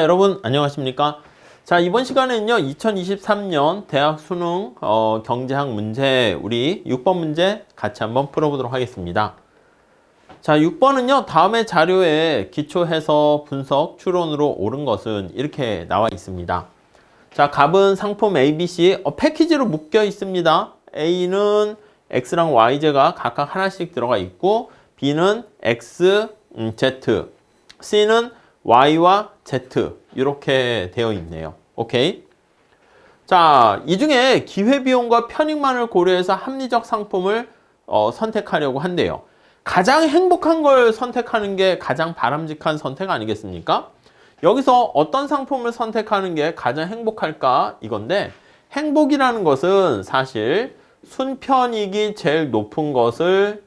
여러분 안녕하십니까? 자, 이번 시간에는요 2023년 대학 수능 경제학 문제 우리 6번 문제 같이 한번 풀어보도록 하겠습니다. 자, 6번은요 다음의 자료에 기초해서 분석 추론으로 옳은 것은 이렇게 나와 있습니다. 자, 값은 상품 A, B, C 패키지로 묶여 있습니다. A는 X랑 YZ가 각각 하나씩 들어가 있고 B는 X, Z, C는 Y와 Z 이렇게 되어 있네요. 오케이. 자, 이 중에 기회비용과 편익만을 고려해서 합리적 상품을 선택하려고 한대요. 가장 행복한 걸 선택하는 게 가장 바람직한 선택 아니겠습니까? 여기서 어떤 상품을 선택하는 게 가장 행복할까? 이건데 행복이라는 것은 사실 순편익이 제일 높은 것을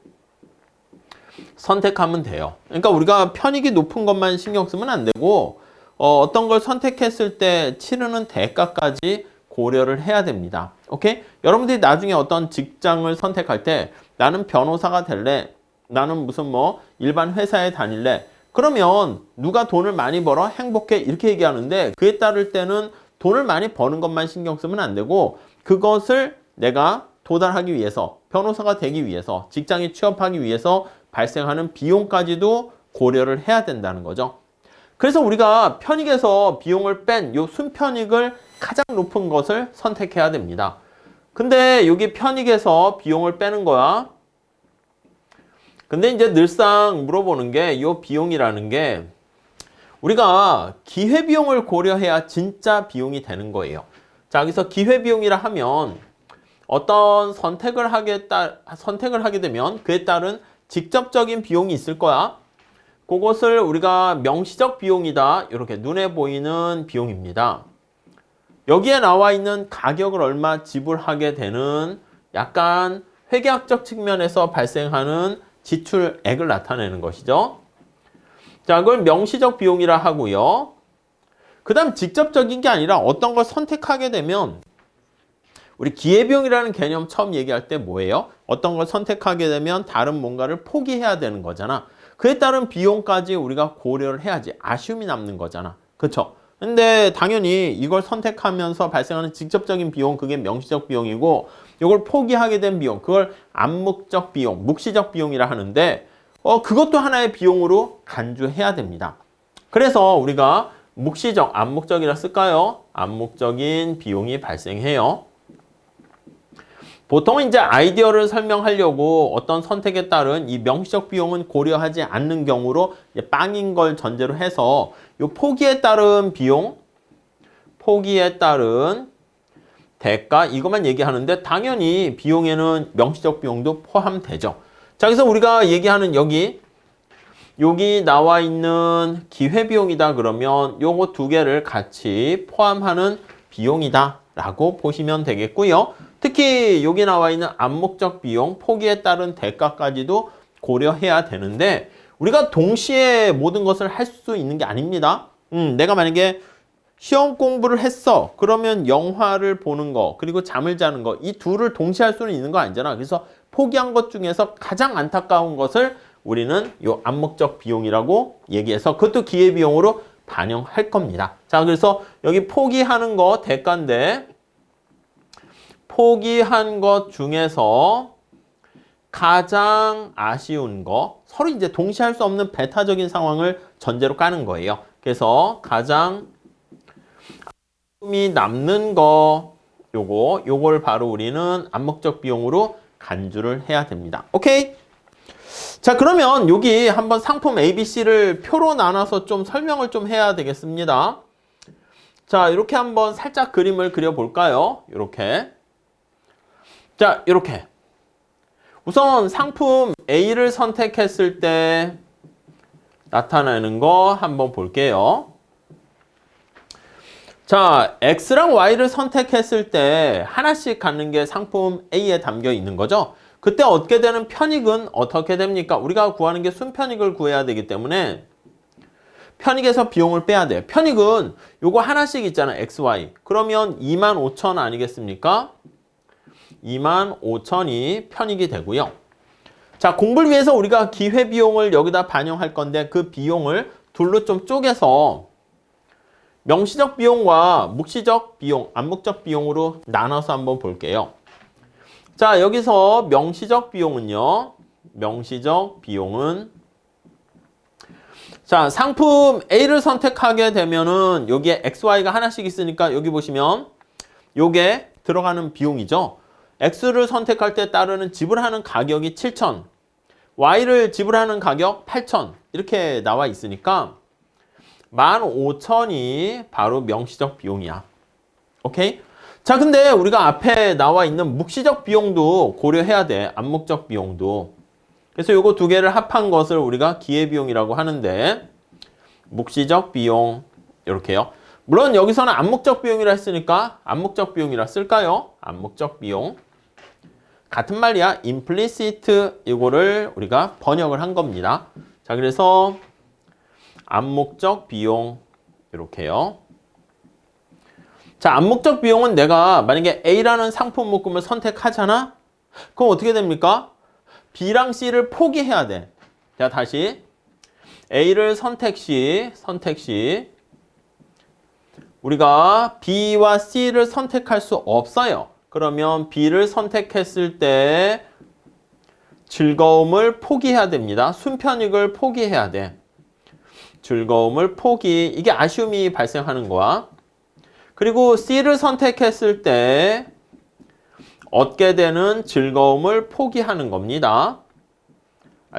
선택하면 돼요. 그러니까 우리가 편익이 높은 것만 신경 쓰면 안 되고 어떤 걸 선택했을 때 치르는 대가까지 고려를 해야 됩니다. 오케이? 여러분들이 나중에 어떤 직장을 선택할 때 나는 변호사가 될래? 나는 무슨 일반 회사에 다닐래? 그러면 누가 돈을 많이 벌어? 행복해? 이렇게 얘기하는데 그에 따를 때는 돈을 많이 버는 것만 신경 쓰면 안 되고 그것을 내가 도달하기 위해서 변호사가 되기 위해서 직장에 취업하기 위해서 발생하는 비용까지도 고려를 해야 된다는 거죠. 그래서 우리가 편익에서 비용을 뺀 요 순편익을 가장 높은 것을 선택해야 됩니다. 근데 여기 편익에서 비용을 빼는 거야. 근데 이제 늘상 물어보는 게 요 비용이라는 게 우리가 기회비용을 고려해야 진짜 비용이 되는 거예요. 자, 여기서 기회비용이라 하면 어떤 선택을 하게 되면 그에 따른 직접적인 비용이 있을 거야. 그것을 우리가 명시적 비용이다. 이렇게 눈에 보이는 비용입니다. 여기에 나와 있는 가격을 얼마 지불하게 되는 약간 회계학적 측면에서 발생하는 지출액을 나타내는 것이죠. 자, 그걸 명시적 비용이라 하고요. 그 다음 직접적인 게 아니라 어떤 걸 선택하게 되면 우리 기회비용이라는 개념 처음 얘기할 때 뭐예요? 어떤 걸 선택하게 되면 다른 뭔가를 포기해야 되는 거잖아. 그에 따른 비용까지 우리가 고려를 해야지. 아쉬움이 남는 거잖아. 그쵸? 근데 당연히 이걸 선택하면서 발생하는 직접적인 비용, 그게 명시적 비용이고 이걸 포기하게 된 비용, 그걸 암묵적 비용, 묵시적 비용이라 하는데 그것도 하나의 비용으로 간주해야 됩니다. 그래서 우리가 묵시적, 암묵적이라 쓸까요? 암묵적인 비용이 발생해요. 보통 이제 아이디어를 설명하려고 어떤 선택에 따른 이 명시적 비용은 고려하지 않는 경우로 빵인 걸 전제로 해서 이 포기에 따른 비용, 포기에 따른 대가 이것만 얘기하는데 당연히 비용에는 명시적 비용도 포함되죠. 자, 그래서 우리가 얘기하는 여기 나와 있는 기회비용이다 그러면 요거 두 개를 같이 포함하는 비용이다 라고 보시면 되겠고요. 특히 여기 나와 있는 암묵적 비용, 포기에 따른 대가까지도 고려해야 되는데 우리가 동시에 모든 것을 할 수 있는 게 아닙니다. 내가 만약에 시험 공부를 했어. 그러면 영화를 보는 거, 그리고 잠을 자는 거, 이 둘을 동시에 할 수는 있는 거 아니잖아. 그래서 포기한 것 중에서 가장 안타까운 것을 우리는 요 암묵적 비용이라고 얘기해서 그것도 기회비용으로 반영할 겁니다. 자, 그래서 여기 포기하는 거 대가인데 포기한 것 중에서 가장 아쉬운 거, 서로 이제 동시에 할 수 없는 배타적인 상황을 전제로 까는 거예요. 그래서 가장 아쉬움이 남는 거, 요걸 바로 우리는 암묵적 비용으로 간주를 해야 됩니다. 오케이? 자, 그러면 여기 한번 상품 A, B, C를 표로 나눠서 좀 설명을 좀 해야 되겠습니다. 자, 이렇게 한번 살짝 그림을 그려볼까요? 이렇게. 자, 이렇게. 우선 상품 A를 선택했을 때 나타나는 거 한번 볼게요. 자, X랑 Y를 선택했을 때 하나씩 갖는 게 상품 A에 담겨 있는 거죠. 그때 얻게 되는 편익은 어떻게 됩니까? 우리가 구하는 게 순편익을 구해야 되기 때문에 편익에서 비용을 빼야 돼요. 편익은 요거 하나씩 있잖아, X, Y. 그러면 25,000 아니겠습니까? 25,000이 편익이 되고요. 자, 공부를 위해서 우리가 기회비용을 여기다 반영할 건데 그 비용을 둘로 좀 쪼개서 명시적 비용과 묵시적 비용, 암묵적 비용으로 나눠서 한번 볼게요. 자, 여기서 명시적 비용은요. 명시적 비용은 자, 상품 A를 선택하게 되면은 여기에 XY가 하나씩 있으니까 여기 보시면 요게 들어가는 비용이죠. X를 선택할 때 따르는 지불하는 가격이 7,000, Y를 지불하는 가격 8,000 이렇게 나와 있으니까 15,000이 바로 명시적 비용이야. 오케이? 자, 근데 우리가 앞에 나와 있는 묵시적 비용도 고려해야 돼. 암묵적 비용도. 그래서 요거 두 개를 합한 것을 우리가 기회비용이라고 하는데 묵시적 비용 이렇게요. 물론 여기서는 암묵적 비용이라 했으니까 암묵적 비용이라 쓸까요? 암묵적 비용. 같은 말이야. implicit 이거를 우리가 번역을 한 겁니다. 자, 그래서 암묵적 비용 이렇게요. 자, 암묵적 비용은 내가 만약에 A라는 상품 묶음을 선택하잖아? 그럼 어떻게 됩니까? B랑 C를 포기해야 돼. 자, 다시 A를 선택 시 우리가 B와 C를 선택할 수 없어요. 그러면 B를 선택했을 때 즐거움을 포기해야 됩니다. 순편익을 포기해야 돼. 즐거움을 포기, 이게 아쉬움이 발생하는 거야. 그리고 C를 선택했을 때 얻게 되는 즐거움을 포기하는 겁니다.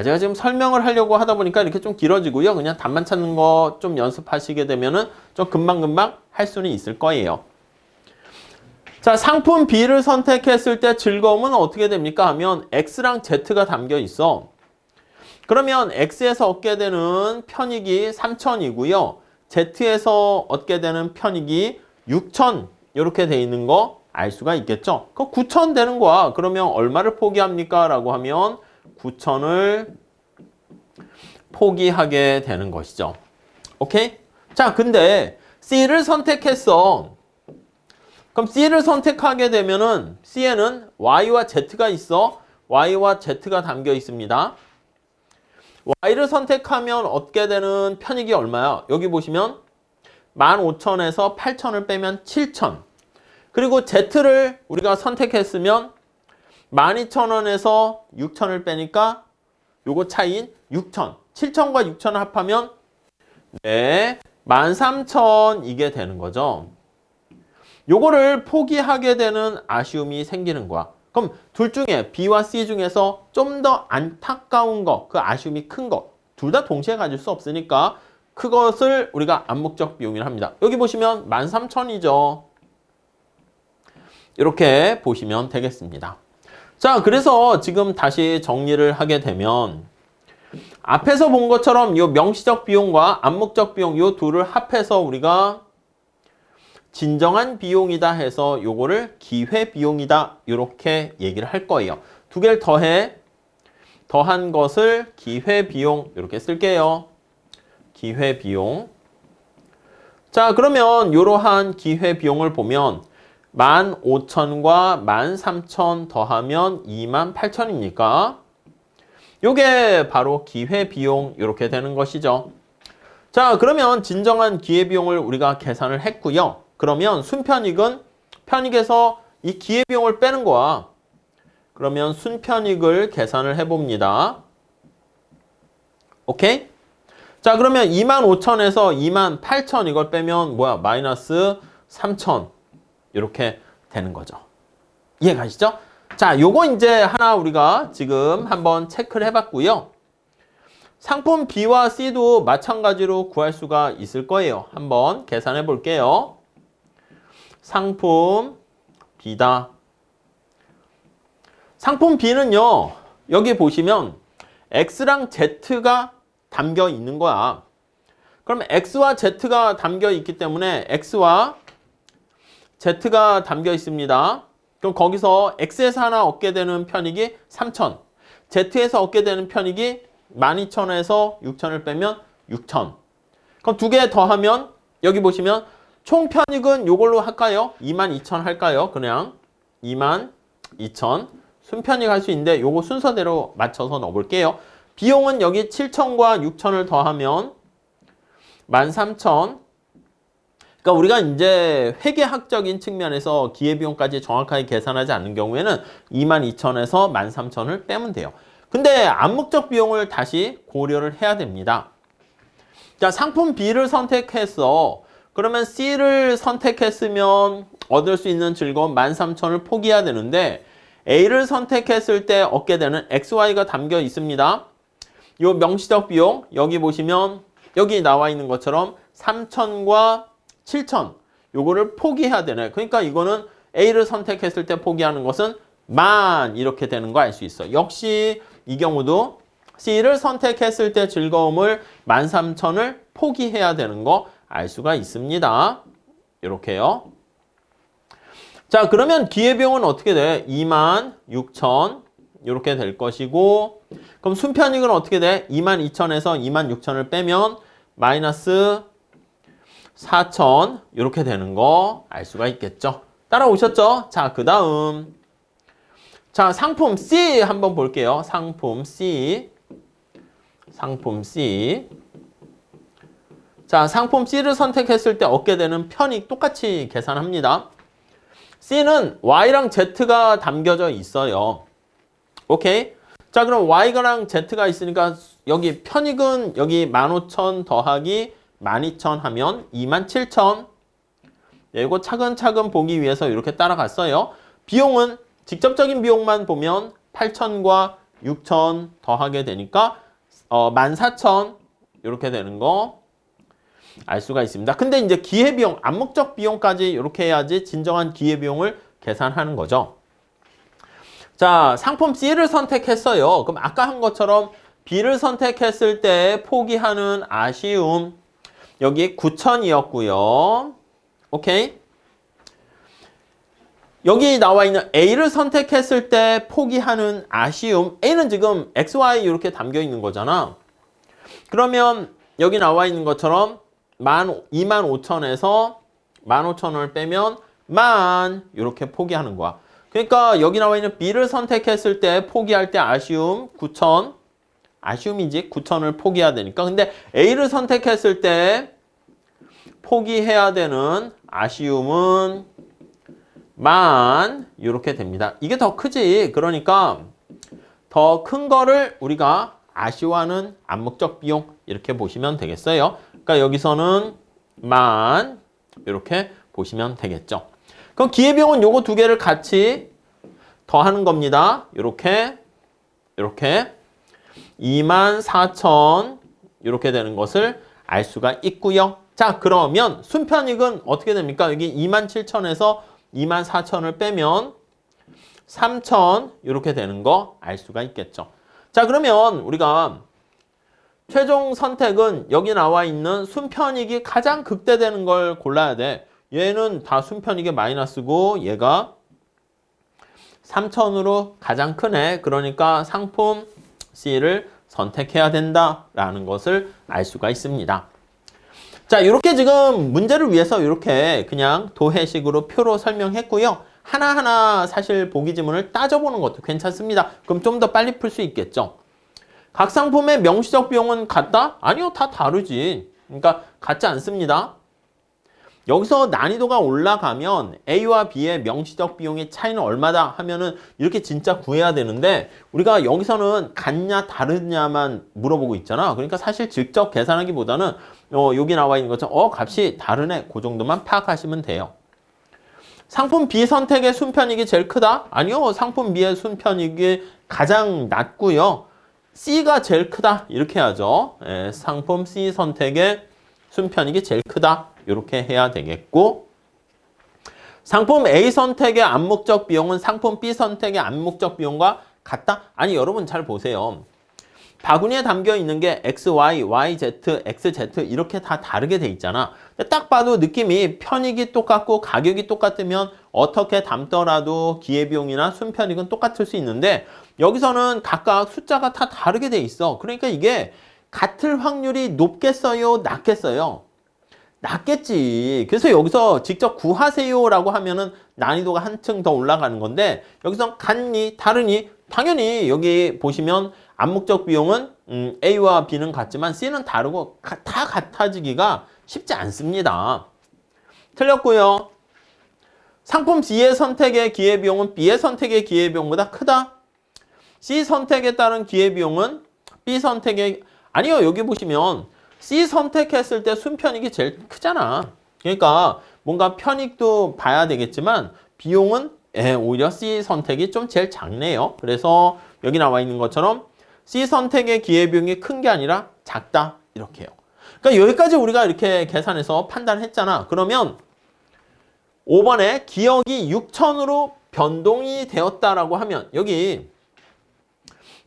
제가 지금 설명을 하려고 하다 보니까 이렇게 좀 길어지고요. 그냥 답만 찾는 거 좀 연습하시게 되면은 좀 금방금방 할 수는 있을 거예요. 자, 상품 B를 선택했을 때 즐거움은 어떻게 됩니까? 하면 X랑 Z가 담겨 있어. 그러면 X에서 얻게 되는 편익이 3,000이고요. Z에서 얻게 되는 편익이 6,000 이렇게 돼 있는 거 알 수가 있겠죠? 그 9,000 되는 거야. 그러면 얼마를 포기합니까? 라고 하면 9,000을 포기하게 되는 것이죠. 오케이? 자, 근데 C를 선택했어. 그럼 C를 선택하게 되면은 C에는 Y와 Z가 있어. Y와 Z가 담겨 있습니다. Y를 선택하면 얻게 되는 편익이 얼마야? 여기 보시면 15,000에서 8,000을 빼면 7,000. 그리고 Z를 우리가 선택했으면 12,000원에서 6,000을 빼니까 요거 차이인 6,000. 7,000과 6,000을 합하면 네, 13,000 이게 되는 거죠. 요거를 포기하게 되는 아쉬움이 생기는 거야. 그럼 둘 중에 B와 C 중에서 좀 더 안타까운 거, 그 아쉬움이 큰 거, 둘 다 동시에 가질 수 없으니까 그것을 우리가 암묵적 비용이라 합니다. 여기 보시면 13,000이죠. 이렇게 보시면 되겠습니다. 자, 그래서 지금 다시 정리를 하게 되면 앞에서 본 것처럼 이 명시적 비용과 암묵적 비용 이 둘을 합해서 우리가 진정한 비용이다 해서 요거를 기회 비용이다 이렇게 얘기를 할 거예요. 두 개를 더한 것을 기회 비용 이렇게 쓸게요. 기회 비용. 자, 그러면 이러한 기회 비용을 보면 15,000과 13,000 더하면 28,000입니까? 요게 바로 기회 비용 이렇게 되는 것이죠. 자, 그러면 진정한 기회 비용을 우리가 계산을 했고요. 그러면 순편익은 편익에서 이 기회 비용을 빼는 거야. 그러면 순편익을 계산을 해봅니다. 오케이? 자, 그러면 25,000에서 28,000 이걸 빼면 뭐야? 마이너스 3,000 이렇게 되는 거죠. 이해 가시죠? 자, 요거 이제 하나 우리가 지금 한번 체크를 해봤고요. 상품 B와 C도 마찬가지로 구할 수가 있을 거예요. 한번 계산해 볼게요. 상품 B다. 상품 B는요, 여기 보시면 X랑 Z가 담겨 있는 거야. 그럼 X와 Z가 담겨 있기 때문에 X와 Z가 담겨 있습니다. 그럼 거기서 X에서 하나 얻게 되는 편익이 3,000. Z에서 얻게 되는 편익이 12,000에서 6,000을 빼면 6,000. 그럼 두 개 더하면 여기 보시면 총 편익은 요걸로 할까요? 22,000 할까요? 그냥 22,000. 순편익 할 수 있는데 요거 순서대로 맞춰서 넣어볼게요. 비용은 여기 7,000과 6,000을 더하면 13,000. 그러니까 우리가 이제 회계학적인 측면에서 기회비용까지 정확하게 계산하지 않는 경우에는 22,000에서 13,000을 빼면 돼요. 근데 암묵적 비용을 다시 고려를 해야 됩니다. 자, 상품 B를 선택했어. 그러면 C를 선택했으면 얻을 수 있는 즐거움 13,000을 포기해야 되는데 A를 선택했을 때 얻게 되는 XY가 담겨 있습니다. 요 명시적 비용 여기 보시면 여기 나와 있는 것처럼 3,000과 7,000 요거를 포기해야 되네. 그러니까 이거는 A를 선택했을 때 포기하는 것은 10,000 이렇게 되는 거 알 수 있어. 역시 이 경우도 C를 선택했을 때 즐거움을 13,000을 포기해야 되는 거 알 수가 있습니다. 이렇게요. 자, 그러면 기회비용은 어떻게 돼? 26,000 이렇게 될 것이고 그럼 순편익은 어떻게 돼? 22,000에서 26,000을 빼면 마이너스 4,000 이렇게 되는 거 알 수가 있겠죠. 따라오셨죠? 자, 그 다음 자, 상품 C 한번 볼게요. 상품 C 자, 상품 C를 선택했을 때 얻게 되는 편익 똑같이 계산합니다. C는 Y랑 Z가 담겨져 있어요. 오케이? 자, 그럼 Y랑 Z가 있으니까 여기 편익은 여기 15,000 더하기 12,000 하면 27,000. 이거 차근차근 보기 위해서 이렇게 따라갔어요. 비용은 직접적인 비용만 보면 8,000과 6,000 더하게 되니까 14,000 이렇게 되는 거 알 수가 있습니다. 근데 이제 기회비용, 암묵적 비용까지 이렇게 해야지 진정한 기회비용을 계산하는 거죠. 자, 상품 C를 선택했어요. 그럼 아까 한 것처럼 B를 선택했을 때 포기하는 아쉬움 여기 9,000이었고요. 오케이? 여기 나와 있는 A를 선택했을 때 포기하는 아쉬움 A는 지금 XY 이렇게 담겨 있는 거잖아. 그러면 여기 나와 있는 것처럼 25,000에서 15,000을 빼면 10,000 이렇게 포기하는 거야. 그러니까 여기 나와 있는 B를 선택했을 때 포기할 때 아쉬움 9,000 아쉬움이지 9,000을 포기해야 되니까. 근데 A를 선택했을 때 포기해야 되는 아쉬움은 10,000 이렇게 됩니다. 이게 더 크지. 그러니까 더 큰 거를 우리가 아쉬워하는 암묵적 비용 이렇게 보시면 되겠어요. 그러니까 여기서는 10,000 이렇게 보시면 되겠죠. 그럼 기회비용은 요거 두 개를 같이 더하는 겁니다. 이렇게 24,000 이렇게 되는 것을 알 수가 있고요. 자, 그러면 순편익은 어떻게 됩니까? 여기 27,000에서 24,000을 빼면 3,000 이렇게 되는 거 알 수가 있겠죠. 자, 그러면 우리가 최종 선택은 여기 나와 있는 순편익이 가장 극대되는 걸 골라야 돼. 얘는 다 순편익의 마이너스고 얘가 3,000으로 가장 크네. 그러니까 상품 C를 선택해야 된다라는 것을 알 수가 있습니다. 자, 이렇게 지금 문제를 위해서 이렇게 그냥 도해식으로 표로 설명했고요. 하나하나 사실 보기 지문을 따져보는 것도 괜찮습니다. 그럼 좀 더 빨리 풀 수 있겠죠. 각 상품의 명시적 비용은 같다? 아니요, 다 다르지. 그러니까 같지 않습니다. 여기서 난이도가 올라가면 A와 B의 명시적 비용의 차이는 얼마다 하면은 이렇게 진짜 구해야 되는데 우리가 여기서는 같냐 다르냐만 물어보고 있잖아. 그러니까 사실 직접 계산하기보다는 여기 나와 있는 것처럼 값이 다르네. 그 정도만 파악하시면 돼요. 상품 B 선택의 순편익이 제일 크다? 아니요. 상품 B의 순편익이 가장 낮고요. C가 제일 크다. 이렇게 하죠. 상품 C 선택의 순편익이 제일 크다. 이렇게 해야 되겠고 상품 A 선택의 암묵적 비용은 상품 B 선택의 암묵적 비용과 같다? 아니, 여러분 잘 보세요. 바구니에 담겨 있는 게 XY, YZ, XZ 이렇게 다 다르게 돼 있잖아. 딱 봐도 느낌이 편익이 똑같고 가격이 똑같으면 어떻게 담더라도 기회비용이나 순편익은 똑같을 수 있는데 여기서는 각각 숫자가 다 다르게 돼 있어. 그러니까 이게 같을 확률이 높겠어요? 낮겠어요? 낮겠지. 그래서 여기서 직접 구하세요라고 하면은 난이도가 한층 더 올라가는 건데 여기서 같니? 다르니? 당연히 여기 보시면 암묵적 비용은 A와 B는 같지만 C는 다르고 다 같아지기가 쉽지 않습니다. 틀렸고요. 상품 C의 선택의 기회비용은 B의 선택의 기회비용보다 크다. C 선택에 따른 기회비용은 B 선택의 아니요. 여기 보시면 C 선택했을 때 순편익이 제일 크잖아. 그러니까 뭔가 편익도 봐야 되겠지만 비용은 오히려 C 선택이 좀 제일 작네요. 그래서 여기 나와 있는 것처럼 C 선택의 기회비용이 큰 게 아니라 작다. 이렇게요. 그러니까 여기까지 우리가 이렇게 계산해서 판단했잖아. 그러면 5번에 기억이 6,000으로 변동이 되었다라고 하면 여기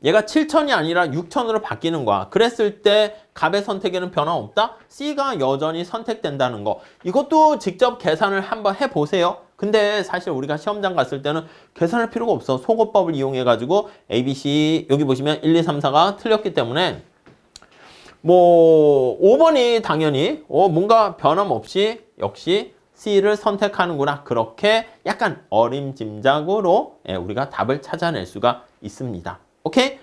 얘가 7,000이 아니라 6,000으로 바뀌는 거야. 그랬을 때 값의 선택에는 변화 없다? C가 여전히 선택된다는 거. 이것도 직접 계산을 한번 해보세요. 근데 사실 우리가 시험장 갔을 때는 계산할 필요가 없어. 소거법을 이용해가지고 A, B, C 여기 보시면 1, 2, 3, 4가 틀렸기 때문에 뭐 5번이 당연히 뭔가 변함없이 역시 C를 선택하는구나. 그렇게 약간 어림짐작으로 우리가 답을 찾아낼 수가 있습니다. 오케이?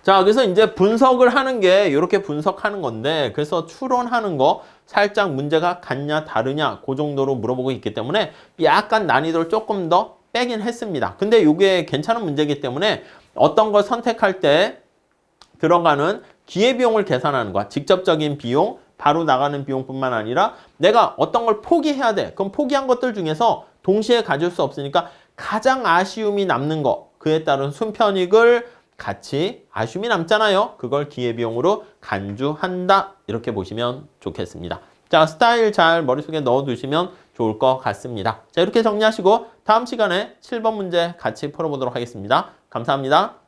자, 그래서 이제 분석을 하는 게 이렇게 분석하는 건데 그래서 추론하는 거 살짝 문제가 같냐 다르냐 그 정도로 물어보고 있기 때문에 약간 난이도를 조금 더 빼긴 했습니다. 근데 이게 괜찮은 문제이기 때문에 어떤 걸 선택할 때 들어가는 기회비용을 계산하는 거야. 직접적인 비용, 바로 나가는 비용뿐만 아니라 내가 어떤 걸 포기해야 돼. 그럼 포기한 것들 중에서 동시에 가질 수 없으니까 가장 아쉬움이 남는 거, 그에 따른 순편익을 같이 아쉬움이 남잖아요. 그걸 기회비용으로 간주한다. 이렇게 보시면 좋겠습니다. 자, 스타일 잘 머릿속에 넣어두시면 좋을 것 같습니다. 자, 이렇게 정리하시고 다음 시간에 7번 문제 같이 풀어보도록 하겠습니다. 감사합니다.